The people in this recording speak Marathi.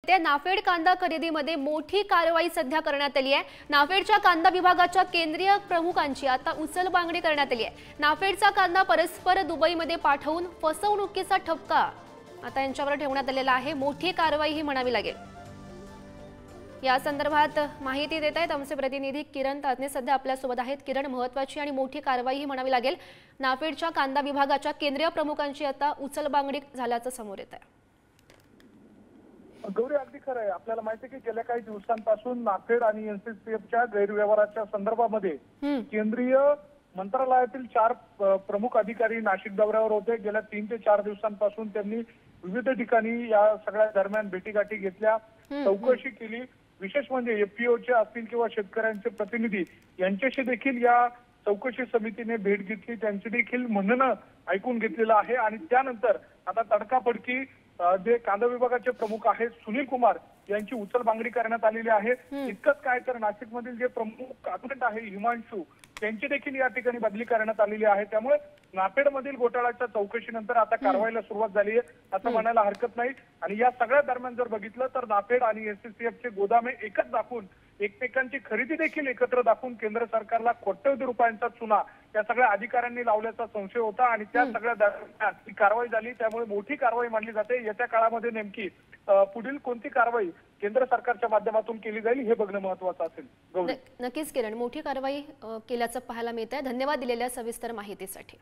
मिळते। नाफेड कांदा खरेदीमध्ये मोठी कारवाई सध्या करण्यात आली आहे। नाफेडच्या कांदा विभागाच्या केंद्रीय प्रमुखांची आता उचलबांगडी करण्यात आली आहे। नाफेडचा कांदा परस्पर दुबईमध्ये पाठवून फसवणुकीचा ठपका आता यांच्यावर ठेवण्यात आलेला आहे। मोठी कारवाई ही म्हणावी लागेल। या संदर्भात माहिती देत आहेत आमचे प्रतिनिधी किरण तातने सध्या आपल्या सोबत आहेत। किरण, महत्त्वाची आणि मोठी कारवाई ही म्हणावी लागेल। नाफेडच्या कांदा विभागाच्या केंद्रीय प्रमुखांची आता उचलबांगडी झाल्याचं समोर येत आहे। गौरी, अगदी खरं आहे। आपल्याला माहिती आहे की गेल्या काही दिवसांपासून नाफेड आणि एनसीसीएफच्या गैरव्यवहाराच्या संदर्भामध्ये केंद्रीय मंत्रालयातील 4 प्रमुख अधिकारी नाशिक दौऱ्यावर होते। गेल्या 3 ते 4 दिवसांपासून त्यांनी विविध ठिकाणी या सगळ्या दरम्यान भेटीगाठी घेतल्या, चौकशी केली। विशेष म्हणजे एफपीओचे असतील किंवा शेतकऱ्यांचे प्रतिनिधी यांच्याशी देखील या चौकशी समितीने भेट घेतली, त्यांचे देखील म्हणणं ऐकून घेतलेलं आहे। आणि त्यानंतर आता तडकाफडकी जे कांदा विभागाचे प्रमुख आहेत सुनील कुमार यांची उचलबांगडी करण्यात आलेली आहे। इतकंच काय तर नाशिकमधील जे प्रमुख अकाउंटंट आहे हिमांशू त्यांची देखील या ठिकाणी बदली करण्यात आलेली आहे। त्यामुळे नाफेडमधील घोटाळ्याच्या चौकशीनंतर आता कारवाईला सुरुवात झाली आहे असं म्हणायला हरकत नाही। आणि या सगळ्या दरम्यान जर बघितलं तर नाफेड आणि एनसीसीएफचे गोदामे एकच दाखवून एकमेकांची खरेदी देखील एकत्र दाखवून केंद्र सरकारला कोट्यवधी रुपयांचा चुना या सगळ्या अधिकाऱ्यांनी लावल्याचा संशय होता। आणि त्या सगळ्या दरम्यान ही कारवाई झाली, त्यामुळे मोठी कारवाई मानली जाते। येत्या काळामध्ये नेमकी पुढील कोणती कारवाई केंद्र सरकारच्या माध्यमातून केली जाईल हे बघणं महत्त्वाचं असेल। नक्कीच किरण, मोठी कारवाई केल्याचं पाहायला मिळत आहे। धन्यवाद दिलेल्या सविस्तर माहितीसाठी।